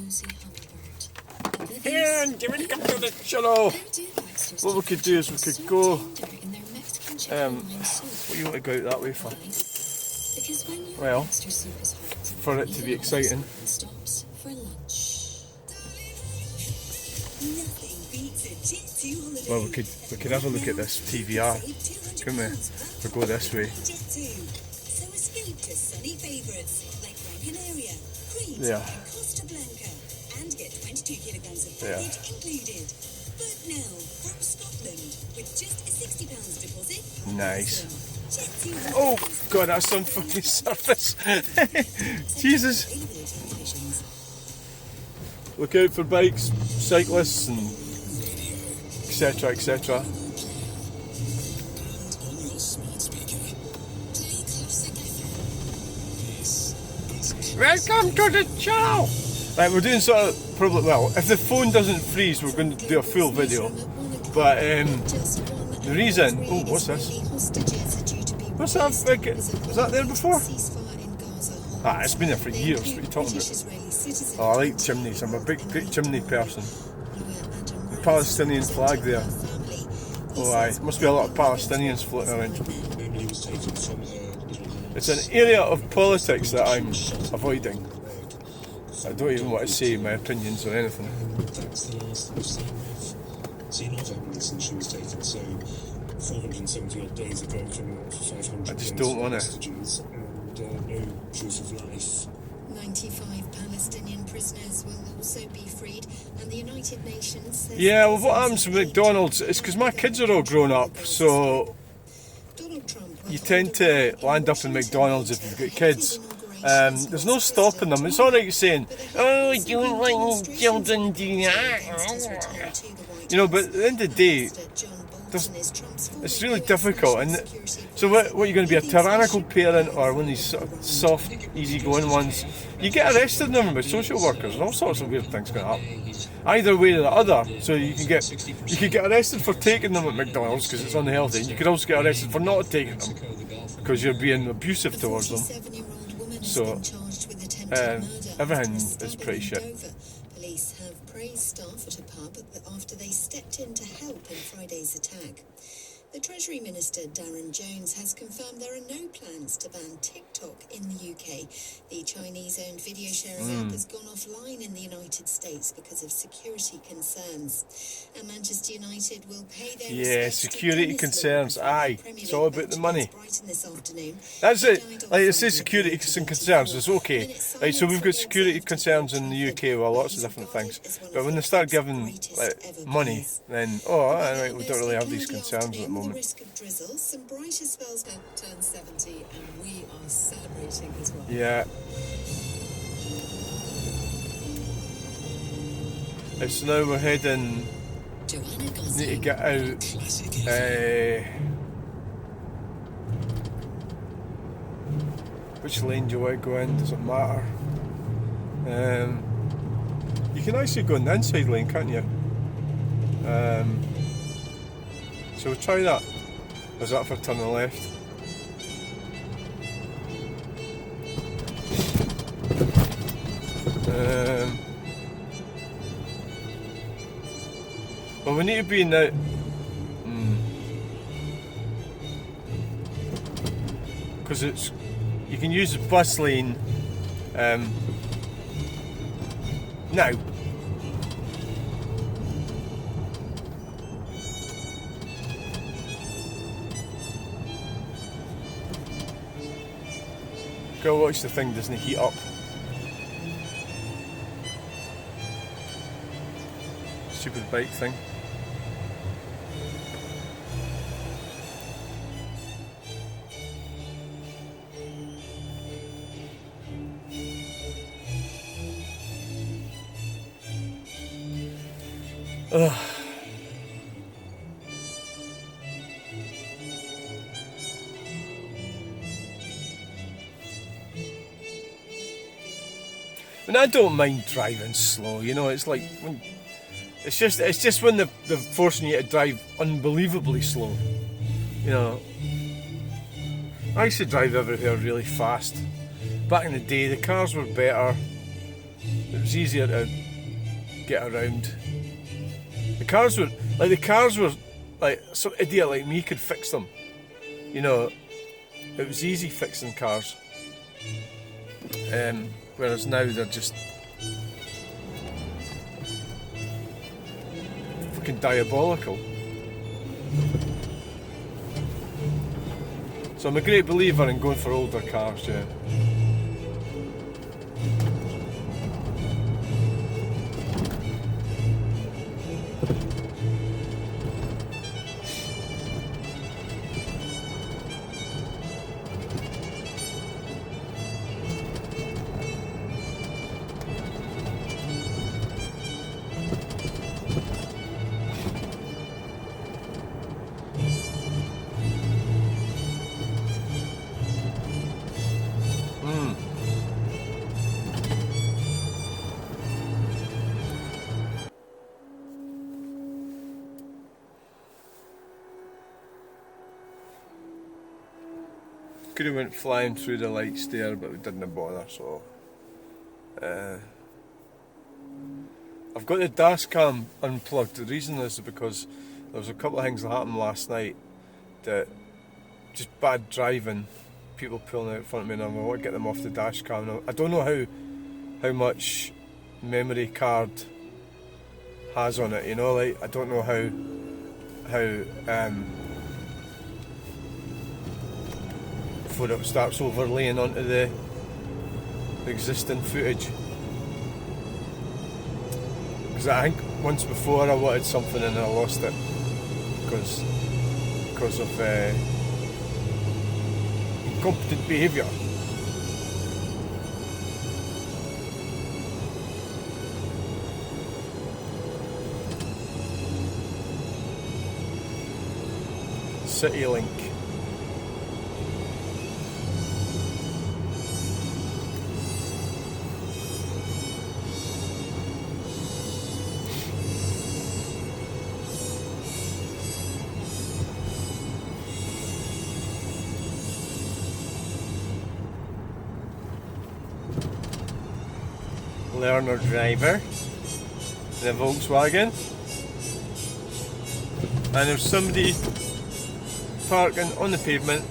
And give it come to the channel. What we could do is we could go. What do you want to go out that way for? Well, for it to be exciting. Well, we could have a look at this TVR, couldn't we? If we go this way. Yeah. Yeah. Nice. Oh God, that's some fucking surface. Jesus. Look out for bikes, cyclists, and etc. etc. Welcome to the channel! Right, we're doing sort of probably, well, if the phone doesn't freeze, we're going to do a full video. But the reason, oh, what's this? What's that big? Was that there before? Ah, it's been there for years. What are you talking about? Oh, I like chimneys. I'm a big chimney person. The Palestinian flag there. Oh, aye. Must be a lot of Palestinians floating around. It's an area of politics that I'm avoiding. I don't even want to say my opinions or anything. That's the last we've seen of seen of evidence, and she was taken so 470 odd days ago from 500. I just don't want to. Messages and no proof of life. 95 Palestinian prisoners will also be freed, and the United Nations says. Yeah, well, what happens with McDonald's is because my kids are all grown up, so you tend to land up in McDonald's if you've got kids. There's no stopping them. It's alright saying, oh, you don't let children do that. You know, but at the end of the day, it's really difficult. And so what you're going to be, a tyrannical parent or one of these sort of soft, easy-going ones? You get arrested in with social workers and all sorts of weird things going to happen. Either way or the other. So you could get arrested for taking them at McDonald's because it's unhealthy. And you could also get arrested for not taking them because you're being abusive towards them. So, everything is pretty shit. Police have praised staff at a pub after they stepped in to help in Friday's attack. The Treasury Minister, Darren Jones, has confirmed there are no plans to ban TikTok in the UK. The Chinese-owned video-sharing app has gone offline in the United States because of security concerns. And Manchester United will pay their security concerns. Aye, it's all about the money. That's it. Like, it says security concerns, it's okay. Right, so we've got security concerns in the UK, well, lots of different things. But when they start giving money, then, right, we don't really have these concerns at the moment. Risk of drizzle, some brighter spells turn 70, and we are celebrating as well. Yeah. It's now we're heading. Need to get out. Which lane do I go in? Doesn't matter. You can actually go in the inside lane, can't you? So we'll try that. Is that for turning left? Well, we need to be in the. Because you can use the bus lane now. Go watch the thing doesn't heat up. Stupid bike thing. Ugh. And I don't mind driving slow, you know, it's like when, it's just when they're forcing you to drive unbelievably slow. You know, I used to drive everywhere really fast. Back in the day, the cars were better. It was easier to get around. The cars were like some idiot like me could fix them. You know, it was easy fixing cars. Whereas now they're just fucking diabolical. So I'm a great believer in going for older cars, yeah. Could have went flying through the lights there, but we didn't bother, so I've got the dash cam unplugged. The reason is because there was a couple of things that happened last night that just bad driving, people pulling out in front of me, and I want to get them off the dash cam. Now, I don't know how much memory card has on it, you know, like I don't know how before it starts overlaying onto the existing footage. Because I think once before I wanted something and I lost it because of incompetent behaviour. CityLink. Learner driver in a Volkswagen, and there's somebody parking on the pavement.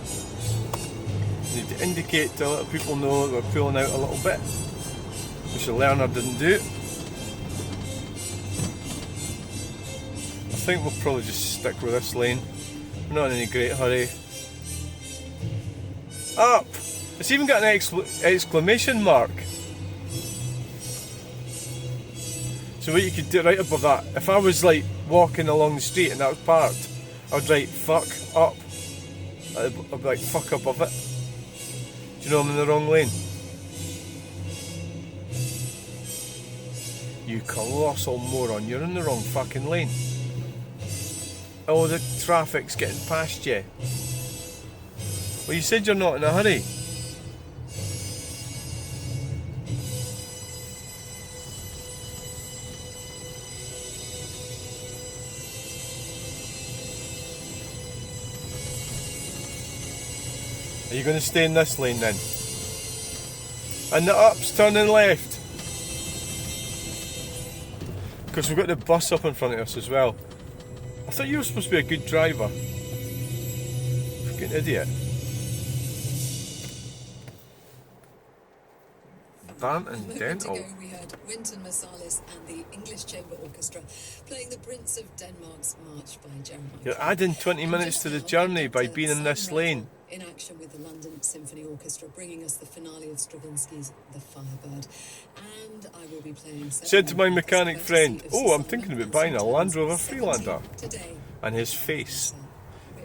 You need to indicate to let people know that we're pulling out a little bit, which the learner didn't do. I think we'll probably just stick with this lane. We're not in any great hurry. Up! It's even got an exclamation mark. So what you could do right above that, if I was like walking along the street and that was parked, I would write fuck up. I'd be like fuck above it. Do you know I'm in the wrong lane? You colossal moron, you're in the wrong fucking lane. Oh, the traffic's getting past you. Well, you said you're not in a hurry. Are you going to stay in this lane then? And the up's turning left. Because we've got the bus up in front of us as well. I thought you were supposed to be a good driver. Fucking idiot. Van and Dental. Ago, we heard Wynton Marsalis and the English Chamber Orchestra playing the Prince of Denmark's March by Jeremiah. You're adding 20 minutes to the journey by being in this lane. In action with the London Symphony Orchestra, bringing us the finale of Stravinsky's The Firebird. And I will be playing... Said to my mechanic friend, oh, I'm thinking about buying a Land Rover Freelander. And his face,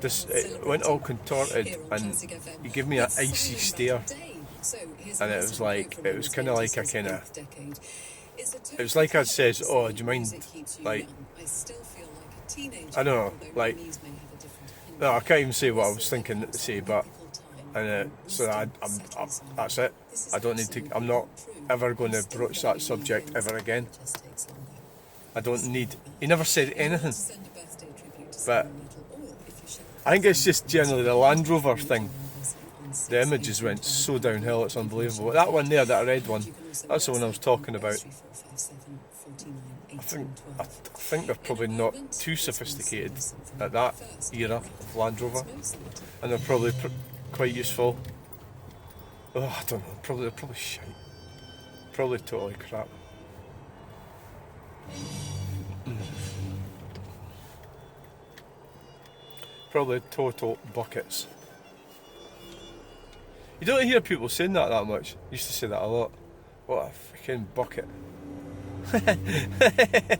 it went all contorted and he gave me an icy stare. And it was like, it was kind of like a kind of... It was like I says, oh, do you mind, like... I don't know, like... No, I can't even say what I was thinking to say, but so I'm that's it. I don't need to. I'm not ever going to broach that subject ever again. I don't need. He never said anything, but I think it's just generally the Land Rover thing. the images went so downhill, it's unbelievable. But that one there, that red one, that's the one I was talking about. I think they're probably not too sophisticated at that era of Land Rover, and they're probably quite useful. Oh, I don't know. They're probably shite. Probably totally crap. Probably total buckets. You don't hear people saying that much. I used to say that a lot. What a freaking bucket. It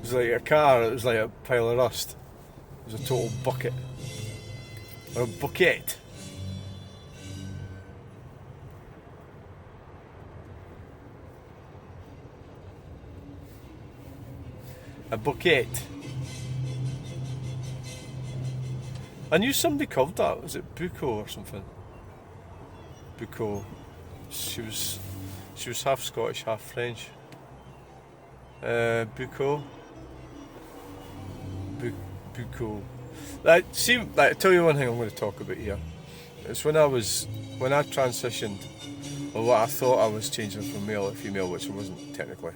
was like a car, it was like a pile of rust. It was a total bucket. Or a bucket. A bucket. I knew somebody called that. Was it Bucco or something? Bucco. She was half Scottish, half French. Bucco. Bucco. I tell you one thing I'm going to talk about here. It's when I transitioned, or what I thought I was changing from male to female, which I wasn't technically.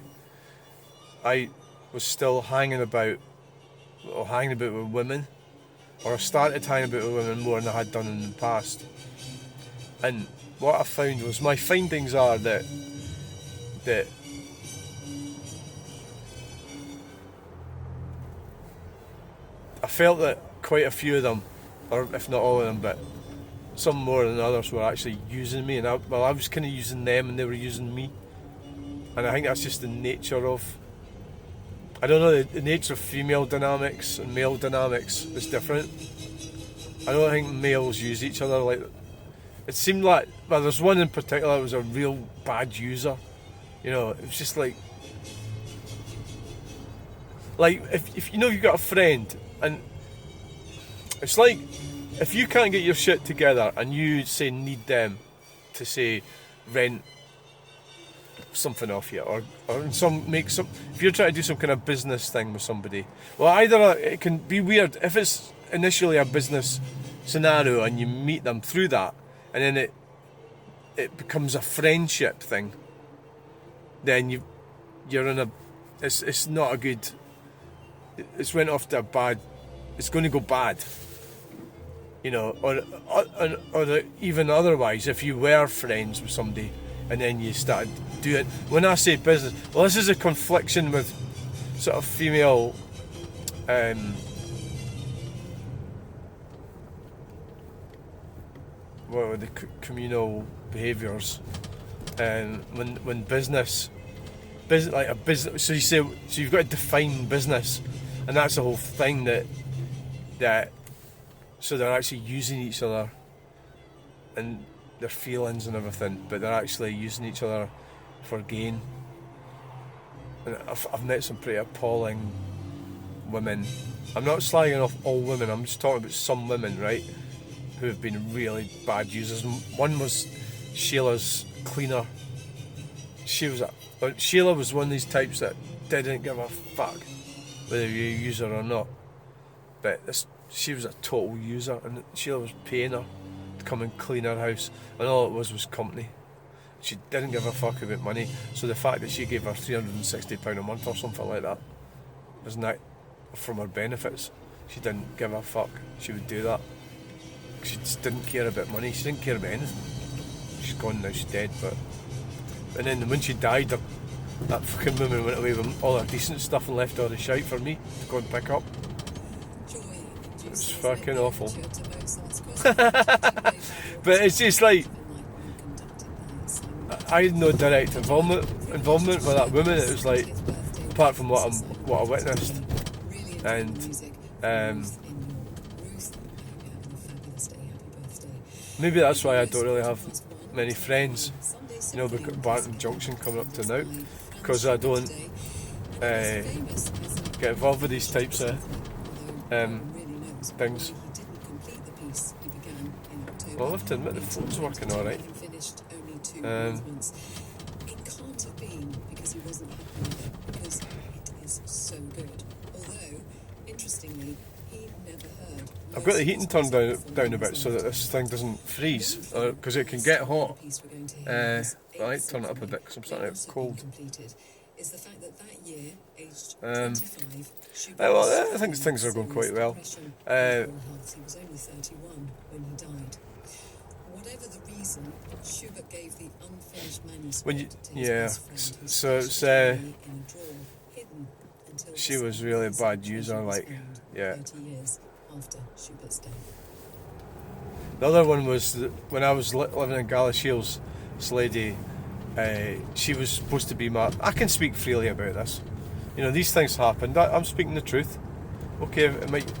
I was still hanging about with women, or I started hanging about with women more than I had done in the past. And what I found was, my findings are that I felt that quite a few of them, or if not all of them, but some more than others, were actually using me, and I was kind of using them and they were using me. And I think that's just the nature of, I don't know, the nature of female dynamics and male dynamics is different. I don't think males use each other like, it seemed like, well, there's one in particular that was a real bad user. You know, it was just like if you know you've got a friend, and it's like, if you can't get your shit together and you say need them to say rent something off you, or if you're trying to do some kind of business thing with somebody, well, either it can be weird if it's initially a business scenario and you meet them through that, and then it becomes a friendship thing, then you're in a, it's not a good, it's went off to a bad, it's going to go bad, you know, or even otherwise, if you were friends with somebody and then you started doing, when I say business, well, this is a confliction with sort of female what are the communal behaviours, when business like a business, so you've got to define business, and that's the whole thing, that so they're actually using each other and their feelings and everything, but they're actually using each other for gain. And I've met some pretty appalling women. I'm not slagging off all women, I'm just talking about some women, right, who have been really bad users. One was Sheila's cleaner. Sheila was one of these types that didn't give a fuck whether you use her or not. But she was a total user, and Sheila was paying her to come and clean her house, and all it was company. She didn't give a fuck about money, so the fact that she gave her £360 a month or something like that, wasn't that from her benefits? She didn't give a fuck. She would do that. She just didn't care about money. She didn't care about anything. She's gone now, she's dead, but... And then when she died, that fucking woman went away with all her decent stuff and left all the shite for me to go and pick up. It was fucking awful. But it's just like, I had no direct involvement with that woman. It was like, apart from what I witnessed, and maybe that's why I don't really have many friends, you know, because Barton Junction coming up to now, because I don't get involved with these types of things. Well, I have to admit the phone's working alright. It can't have been because he wasn't happy with it, because it is so good. Although, interestingly, he'd never heard. I've got the heating turned down a bit so that this thing doesn't freeze, because it can get hot. I like to turn it up a bit because I'm starting to get cold. Is the fact that year, aged 25, Well, I think things are going quite well. He was only 31 when he died. Whatever the reason, Schubert gave the unfinished manuscript to his best friend, who so it's, stashed it away in a drawer, hidden until she was really a bad treasure user, was like, found yeah. 30 years after Schubert's death. The other one was when I was living in Galashiels, this lady, she was supposed to be I can speak freely about this. You know, these things happened. I'm speaking the truth. Okay, it might,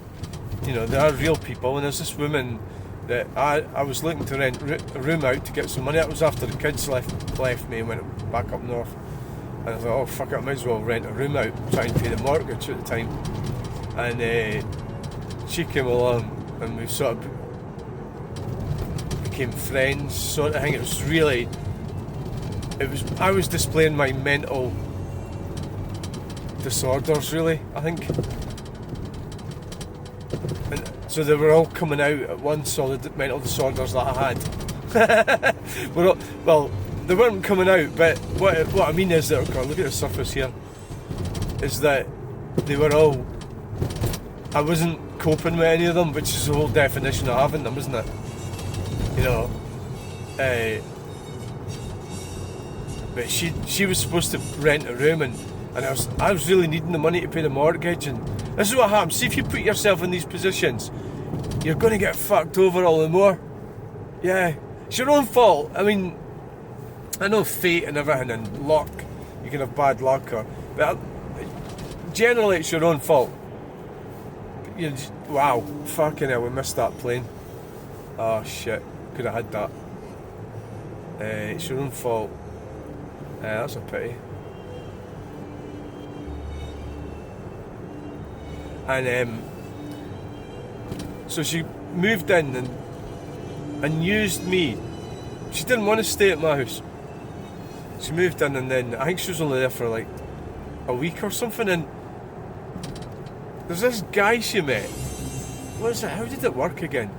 you know, there are real people, and there's this woman that I was looking to rent a room out to get some money. That was after the kids left me and went back up north. And I thought, oh fuck it, I might as well rent a room out, try and pay the mortgage at the time. And she came along, and we sort of became friends, sort of thing. I was displaying my mental disorders, really, I think. And so they were all coming out at once, all the mental disorders that I had. Well, they weren't coming out, but what I mean is that, oh God, look at the surface here, is that they were all, I wasn't coping with any of them, which is the whole definition of having them, isn't it? You know, but she was supposed to rent a room, and I was really needing the money to pay the mortgage, and this is what happens. See, if you put yourself in these positions, you're going to get fucked over all the more. Yeah, it's your own fault. I mean, I know fate and everything and luck, you can have bad luck, but generally it's your own fault. Wow, fucking hell, we missed that plane. Oh shit, could have had that. It's your own fault. That's a pity. And so she moved in and used me. She didn't want to stay at my house. She moved in, and then I think she was only there for like a week or something, and there's this guy she met. What is it? How did it work again?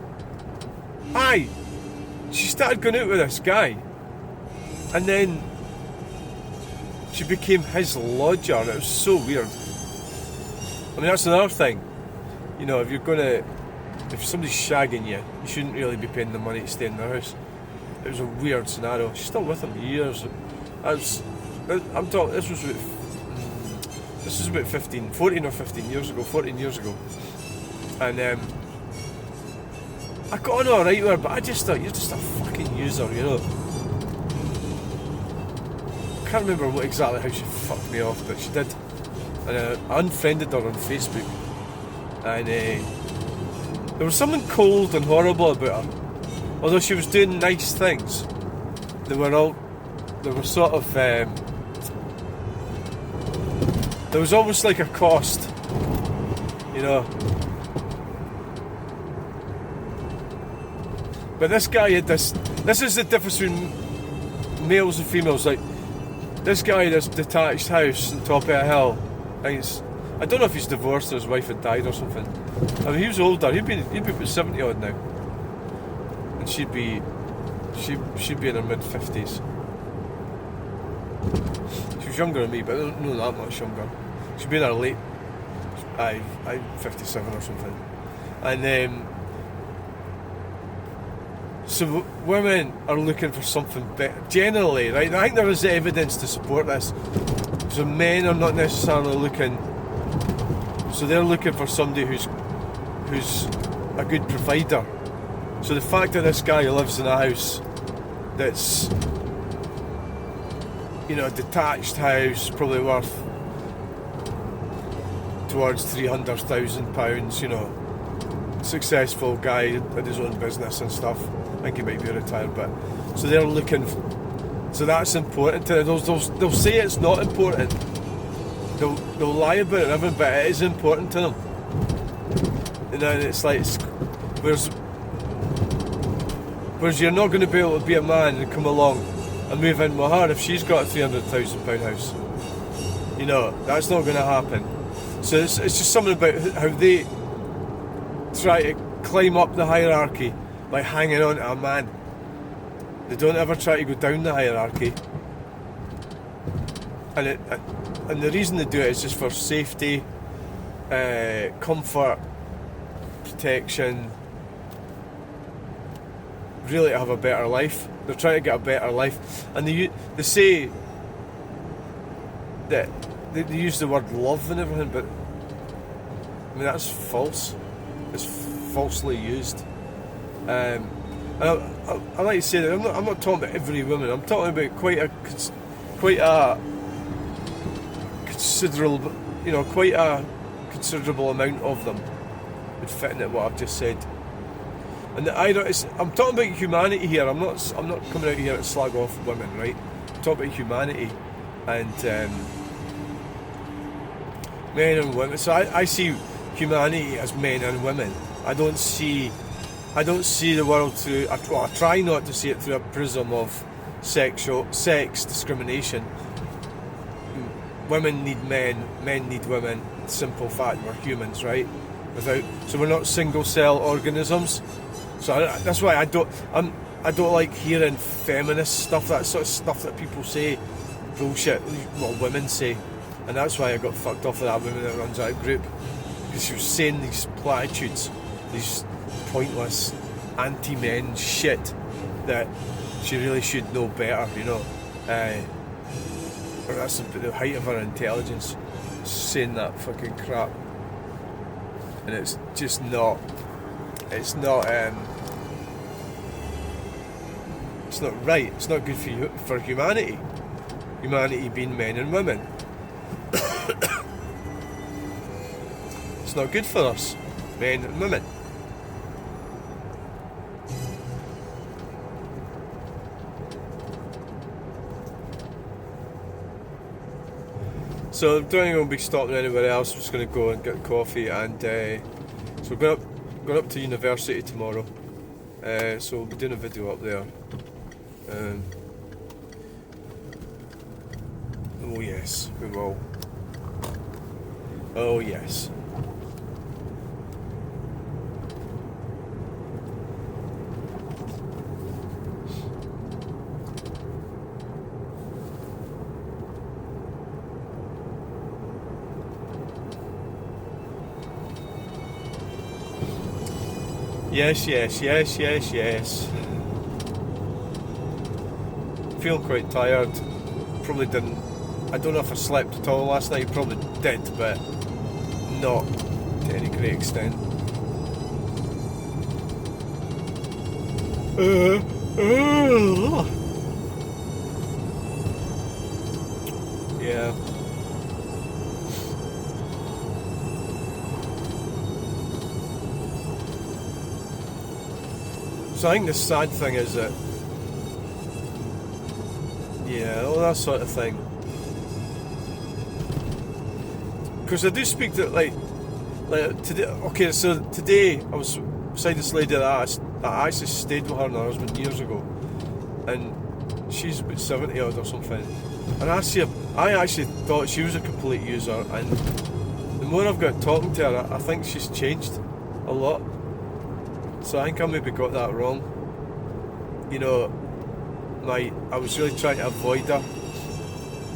She started going out with this guy, and then she became his lodger, and it was so weird. I mean, that's another thing. You know, if somebody's shagging you, you shouldn't really be paying the money to stay in their house. It was a weird scenario. She's still with him years. I'm talking, this was about 14 or 15 years ago, 14 years ago. And I got on alright with her, but I just thought, you're just a fucking user, you know. I can't remember exactly how she fucked me off, but she did. And I unfriended her on Facebook. And there was something cold and horrible about her. Although she was doing nice things, they were sort of, there was almost like a cost, you know. But this guy had this is the difference between males and females. Like, this guy had this detached house on top of a hill. I don't know if he's divorced or his wife had died or something. I mean, he was older, he'd be about 70 odd now. And she'd be in her mid-50s. She was younger than me, but not that much younger. She'd be in her late, I'm 57 or something. And so women are looking for something better, generally, right? I think there is evidence to support this. So men are not necessarily looking, so they're looking for somebody who's a good provider. So the fact that this guy lives in a house that's, you know, a detached house, probably worth towards £300,000, you know, successful guy, had his own business and stuff. I think he might be retired, but so they're looking. So that's important to them. They'll say it's not important. They'll lie about it and everything, but it is important to them. You know, and it's like, whereas you're not going to be able to be a man and come along and move in with her if she's got a £300,000 house. You know, that's not going to happen. So it's just something about how try to climb up the hierarchy by hanging on to a man. They don't ever try to go down the hierarchy. And the reason they do it is just for safety, comfort, protection, really to have a better life. They're trying to get a better life, and they say that they use the word love and everything, but I mean that's false. It's falsely used. And I like to say that I'm not talking about every woman. I'm talking about quite a considerable, quite a considerable amount of them would fit into what I've just said. And I'm talking about humanity here. I'm not coming out here to slag off women, right? I'm talking about humanity and men and women. So I see humanity as men and women. I don't see the world through. I try not to see it through a prism of sex discrimination. Women need men, men need women. Simple fact, we're humans, right? So we're not single cell organisms. So that's why I don't like hearing feminist stuff. That sort of stuff that people say, bullshit. Well, women say, and that's why I got fucked off of that woman that runs that group, because she was saying these platitudes, these pointless anti-men shit that she really should know better, Or that's the height of her intelligence, saying that fucking crap, and it's just not. It's not right. It's not good for humanity. Humanity being men and women. It's not good for us, men and women. So I don't think I'm going to be stopping anywhere else. I'm just going to go and get coffee, and so we're going up to university tomorrow. So we'll be doing a video up there. Oh yes, we will. Oh yes. Yes. Feeling quite tired. Probably didn't. I don't know if I slept at all last night. Probably did, but not to any great extent. Yeah. So I think the sad thing is that, all that sort of thing. Because I do speak to like today. Okay, so today I was beside this lady that I actually stayed with her and her husband years ago, and she's about 70 odd or something. And I actually thought she was a complete user, and the more I've got talking to her, I think she's changed a lot. So I think I maybe got that wrong. I was really trying to avoid her.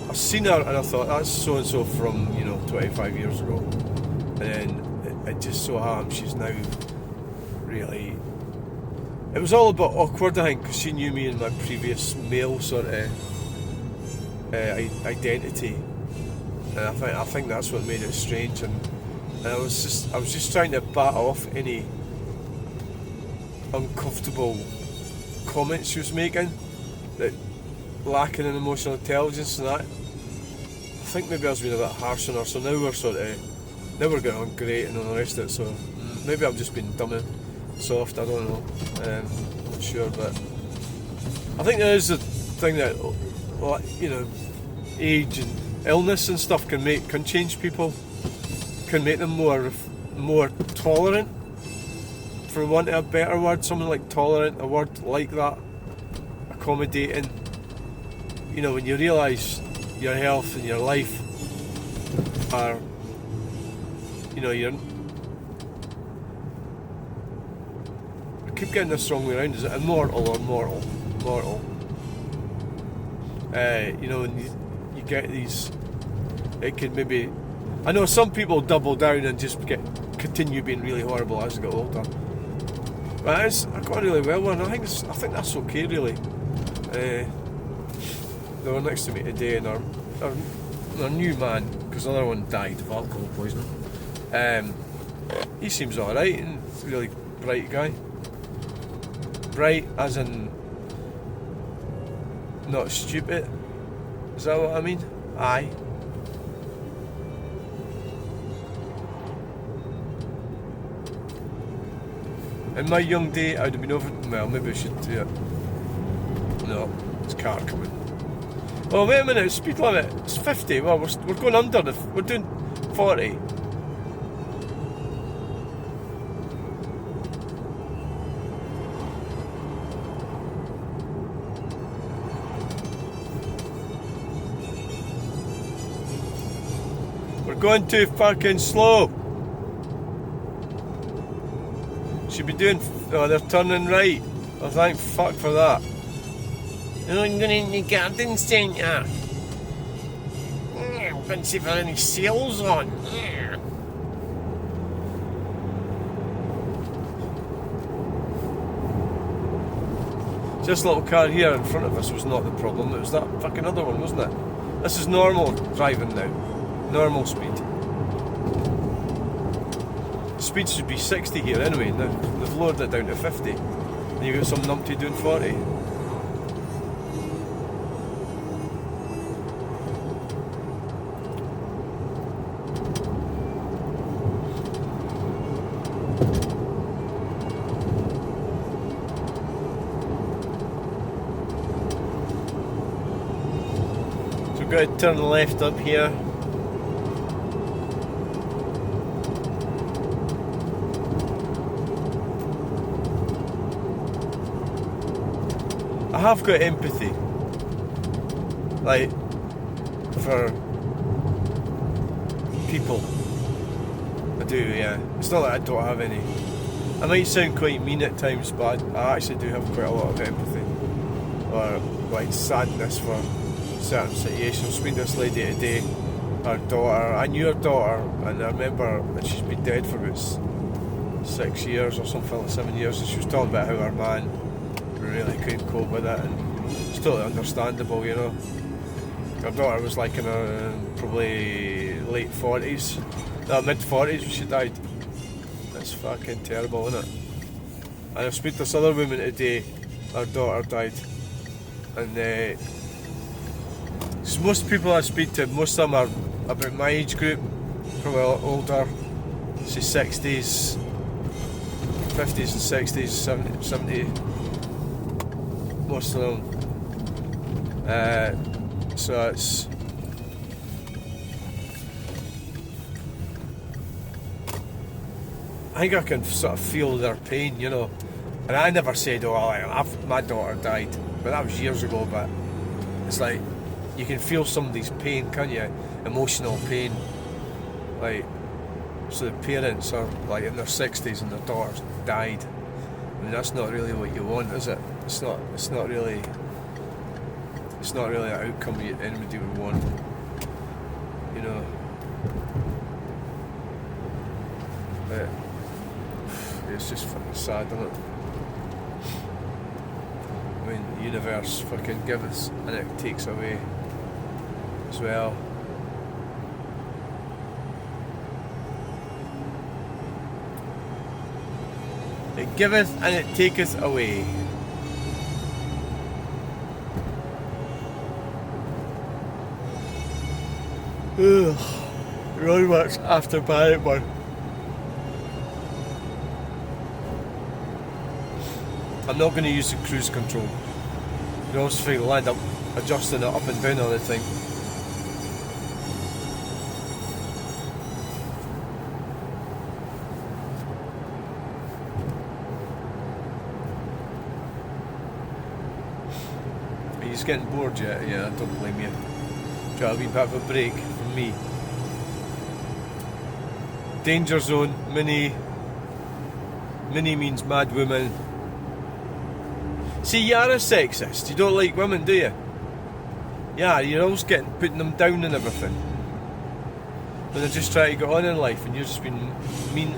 I've seen her and I thought, that's so and so from 25 years ago, and then it just so happens she's now really. It was all a bit awkward, I think, because she knew me in my previous male sort of identity, and I think that's what made it strange. And I was just trying to bat off any uncomfortable comments she was making, that lacking in emotional intelligence and that. I think maybe I was being a bit harsh on her, so now we're getting on great and all the rest of it, so maybe I've just been dumb and soft, I don't know, I'm not sure, but I think there is a thing that, age and illness and stuff can change people, can make them more tolerant, for want of a better word, something like tolerant, a word like that, accommodating. When you realise your health and your life keep getting this wrong way around. Is it immortal or mortal? Mortal. You know, when you get these, it could maybe. I know some people double down and just continue being really horrible as they get older. But I got really well one. I think that's okay, really. They were next to me today, and our new man, because the other one died of alcohol poisoning. He seems alright, and he's a really bright guy. Bright as in not stupid. Is that what I mean? Aye. In my young day, I would have been over. Well, maybe I should do it. No, it's a car coming. Oh, wait a minute, speed limit. It's 50. Well, we're going under. We're doing 40. We're going too fucking slow. Should be doing. Oh, they're turning right. Oh, thank fuck for that. Oh, I'm going in the garden centre. I'm going to see if there are any sales on. This little car here in front of us was not the problem. It was that fucking other one, wasn't it? This is normal driving now. Normal speed. Speed should be 60 here anyway. They've lowered it down to 50. And you got some numpty doing 40. So we've got to turn left up here. I have got empathy, like, for people. I do, yeah. It's not that I don't have any. I might sound quite mean at times, but I actually do have quite a lot of empathy, or like sadness for certain situations. I mean, this lady today, her daughter, I knew her daughter, and I remember that she's been dead for about 6 years or something, like 7 years, and she was talking about how her man really couldn't cope with it, and it's totally understandable, you know. Her daughter was like in her probably late 40s, no, mid 40s when she died. That's fucking terrible, isn't it? And I speak to this other woman today, her daughter died, and most people I speak to, most of them are about my age group, probably a lot older, say 60s, 50s and 60s, 70. Most of them. So it's. I think I can sort of feel their pain, you know. And I never said, "Oh, my daughter died," but that was years ago. But it's like you can feel somebody's pain, can't you? Emotional pain. Like, so the parents are like in their 60s and their daughter's died. I mean, that's not really what you want, is it? It's not really an outcome anybody would want, you know. But it's just fucking sad, isn't it? I mean, the universe fucking gives and it takes away as well. It giveth and it taketh away. Really much after panic one. I'm not going to use the cruise control. You always feel you'll end up adjusting it up and down all the time. Are you getting bored yet? Yeah, I don't blame you. Try a wee bit of a break from me. Danger zone, mini means mad woman, See, you are a sexist. You don't like women, do you? Yeah, you're always putting them down and everything. When they're just trying to get on in life and you're just being mean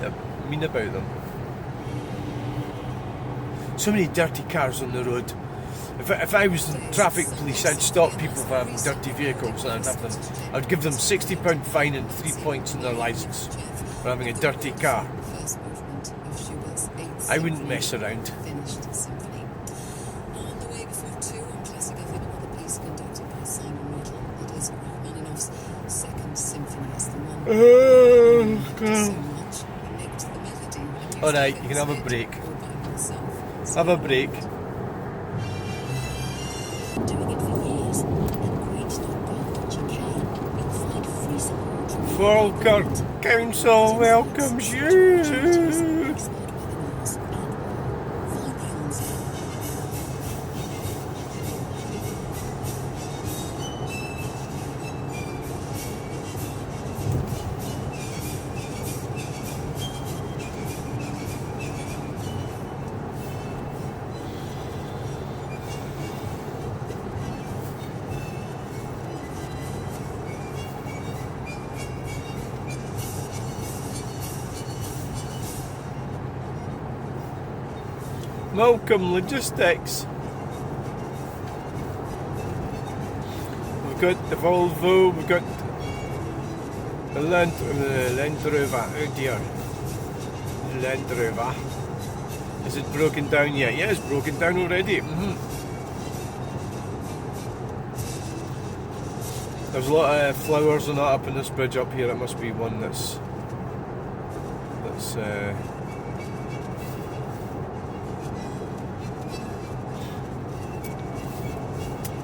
about them. So many dirty cars on the road. If I was in traffic police, I'd stop people for having dirty vehicles and I'd give them £60 fine and 3 points in their licence for having a dirty car. I wouldn't mess around. On the way before 2 on Classic FM, another piece conducted by Simon Rattle. It is Rachmaninoff's second symphony as the one. So much he nicked the melody. Alright, you can have a break. Have a break. Doing it for years, and great.co.uk. You'll find free support from Falkirk Council welcomes you. Malcolm Logistics. We've got the Volvo, we've got the Land Rover. Oh dear. Land Rover. Is it broken down yet? Yeah, it's broken down already. There's a lot of flowers and that up in this bridge up here. It must be one that's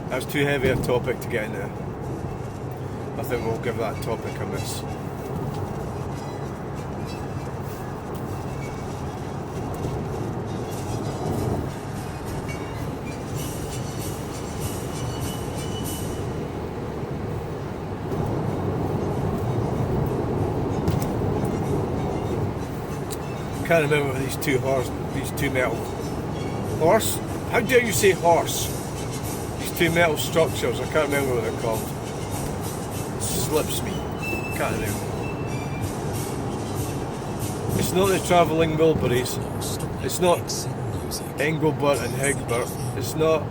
that's too heavy a topic to get into. I think we'll give that topic a miss. I can't remember these two metal horse. How dare you say horse? These two metal structures. I can't remember what they're called. It slips me. Can't remember. It's not the travelling Wilburys. It's not Engelbert and Higbert. It's not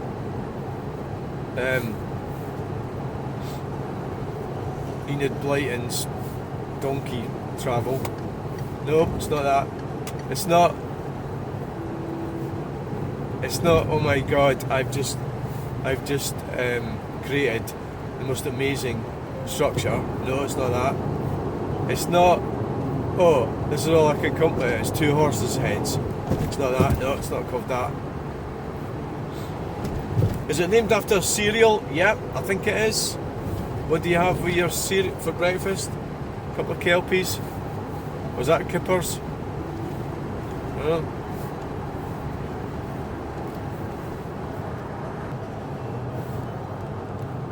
Enid Blyton's donkey travel. No, it's not that. It's not, oh my god, I've just created the most amazing structure. No, it's not that. It's not, oh, this is all I can come to. It's two horses' heads. It's not that. No, it's not called that. Is it named after a cereal? Yep, I think it is. What do you have with your cereal for breakfast? A couple of kelpies? Was that Kippers? Well,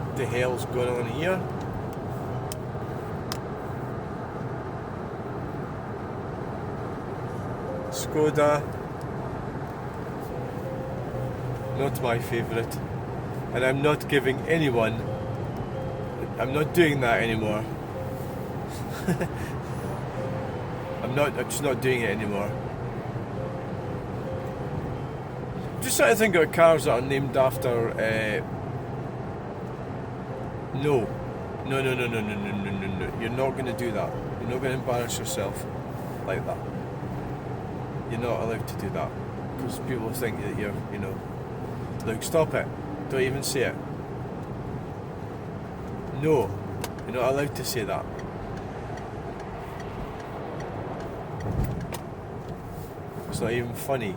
what the hell's going on here? Skoda. Not my favourite. And I'm not giving anyone. I'm not doing that anymore. I'm just not doing it anymore. Just trying to think of cars that are named after. No. You're not going to do that. You're not going to embarrass yourself like that. You're not allowed to do that because people think that you're, Look, stop it. Don't even say it. No, you're not allowed to say that. It's not even funny.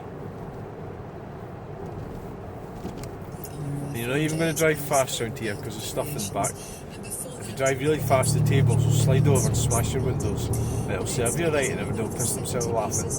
And you're not even going to drive fast around here because there's stuff in the back. If you drive really fast, the tables will slide over and smash your windows, and it'll serve you right, and everybody will piss themselves laughing.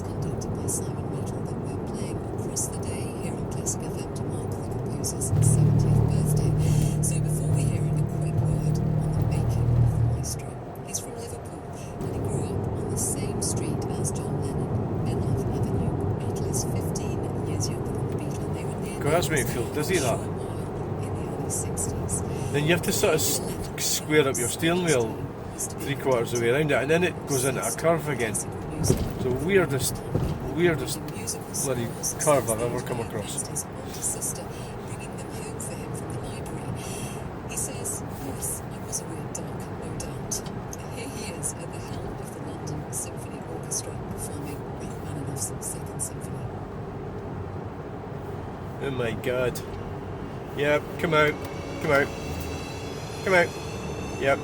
That's making me feel dizzy, that. In the early 60s. Then you have to sort of square up your steering wheel 3/4 of the way around it, and then it goes into a curve again. The weirdest bloody curve I've ever come across. His older sister, bringing them home for him from the library. He says, yes, I was a weird duck, no doubt. Here he is at the helm of the London Symphony Orchestra, performing Rachmaninoff's Second Symphony. Oh my god. Yep, come out. Come out. Come out. Yep.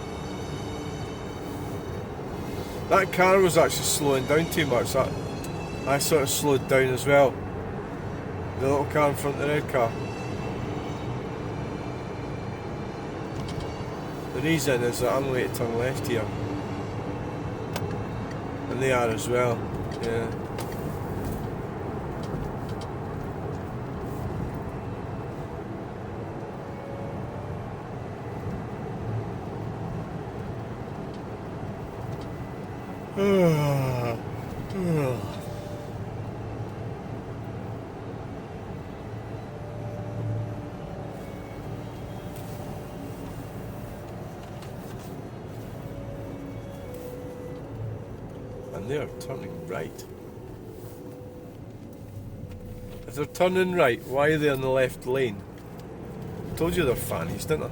That car was actually slowing down too much. I sort of slowed down as well. The little car in front of the red car. The reason is that I'm going to turn left here. And they are as well. Yeah. And they're turning right. If they're turning right, why are they in the left lane? I told you they're fannies, didn't I?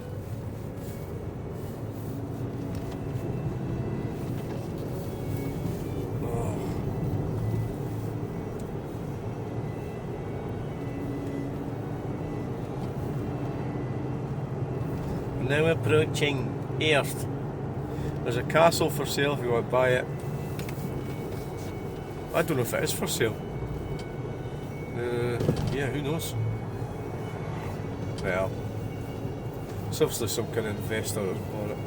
Now approaching Earth. There's a castle for sale if you want to buy it. I don't know if it is for sale. Yeah, who knows? Well, it's obviously some kind of investor that's bought it.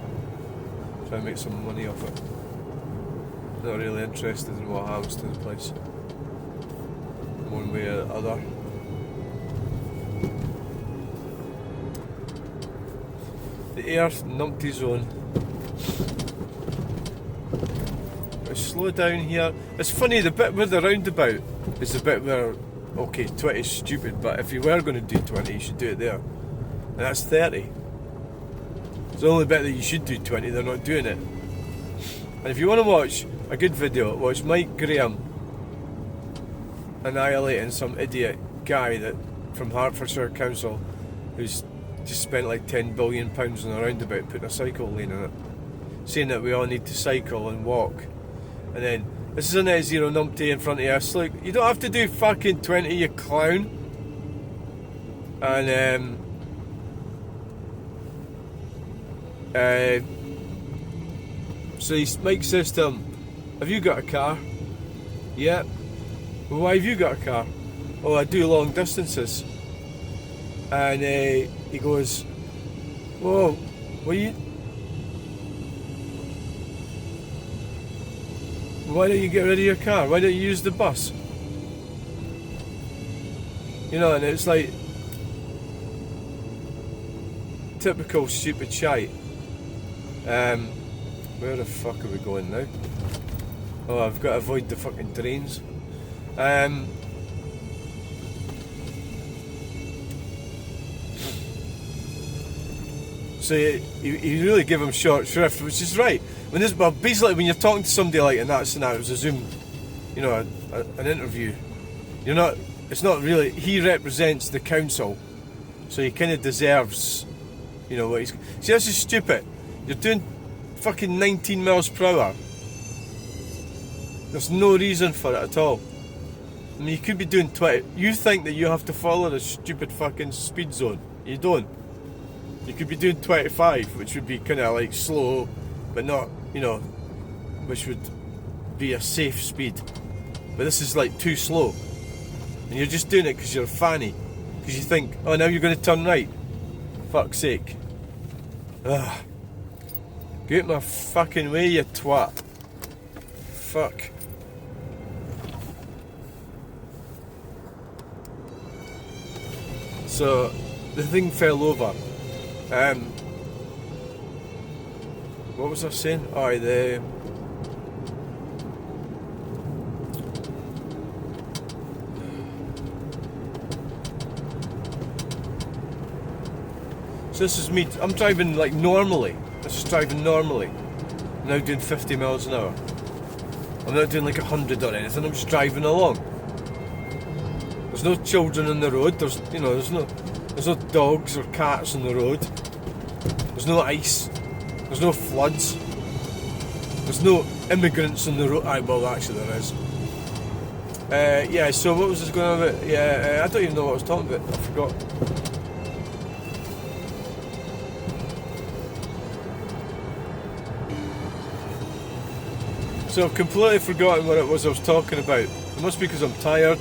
Trying to make some money off it. Not really interested in what happens to the place. One way or the other. The Earth numpty zone. Slow down here. It's funny, the bit with the roundabout is the bit where, okay, 20 is stupid, but if you were going to do 20, you should do it there. And that's 30. It's the only bit that you should do 20, they're not doing it. And if you want to watch a good video, watch Mike Graham annihilating some idiot guy that from Hertfordshire Council who's just spent like £10 billion on a roundabout putting a cycle lane in it, saying that we all need to cycle and walk. And then, this is a net zero numpty in front of us. Like, you don't have to do fucking 20, you clown. And, so Mike says to him, have you got a car? Yeah. Well, why have you got a car? Oh, I do long distances. And he goes, whoa, why don't you get rid of your car? Why don't you use the bus? You know, and it's like typical stupid shite. Where the fuck are we going now? Oh, I've got to avoid the fucking drains. So you really give him short shrift, which is right. Well, basically, when you're talking to somebody like in that scenario, it's a Zoom, you know, an interview. You're not. It's not really. He represents the council, so he kind of deserves, you know, what he's. See, this is stupid. You're doing fucking 19 miles per hour. There's no reason for it at all. I mean, you could be doing 20. You think that you have to follow the stupid fucking speed zone. You don't. You could be doing 25, which would be kind of like slow, but not, you know, which would be a safe speed. But this is like too slow. And you're just doing it because you're a fanny. Because you think, oh, now you're going to turn right. Fuck's sake. Ugh. Get my fucking way, you twat. Fuck. So, the thing fell over. What was I saying? Oh, the... So this is me, I'm driving like normally. This is driving normally. I'm now doing 50 miles an hour. I'm not doing like 100 or anything, I'm just driving along. There's no children on the road, there's no dogs or cats on the road. There's no ice. There's no floods. There's no immigrants on the road. Well, actually there is. Yeah, so what was this going on about? Yeah, I don't even know what I was talking about. I forgot. So I've completely forgotten what it was I was talking about. It must be because I'm tired.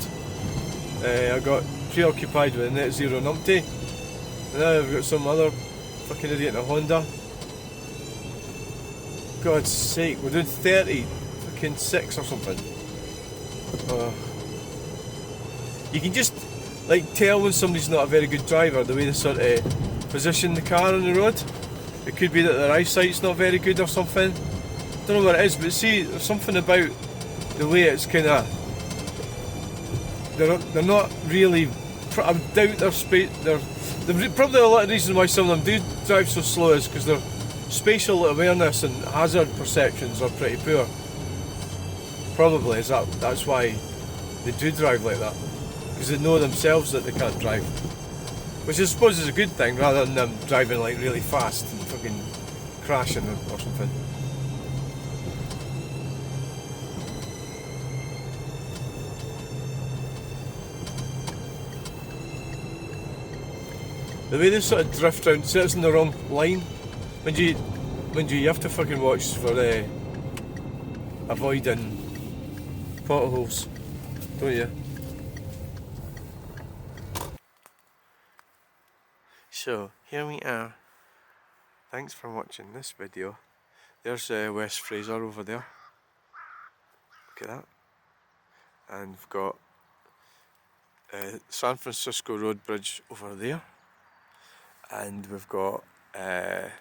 I got preoccupied with net zero numpty. And now I've got some other fucking idiot in a Honda. God's sake, we're doing 30 fucking 6 or something. You can just like tell when somebody's not a very good driver, the way they sort of position the car on the road. It could be that their eyesight's not very good or something. Don't know what it is, but see, there's something about the way it's kind of. They're not really. I doubt their space. They're probably a lot of reasons why some of them do drive so slow is because their spatial awareness and hazard perceptions are pretty poor. Probably is that's why they do drive like that, because they know themselves that they can't drive, which I suppose is a good thing rather than them driving like really fast and fucking crashing or something. The way they sort of drift around, so it's in the wrong line. When you have to fucking watch for avoiding potholes, don't you? So here we are. Thanks for watching this video. There's West Fraser over there. Look at that. And we've got San Francisco Road Bridge over there. And we've got the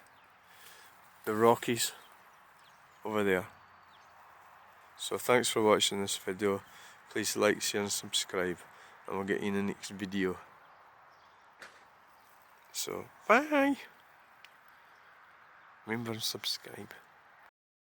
Rockies over there. So thanks for watching this video. Please like, share and subscribe, and we'll get you in the next video. So bye. Remember to subscribe.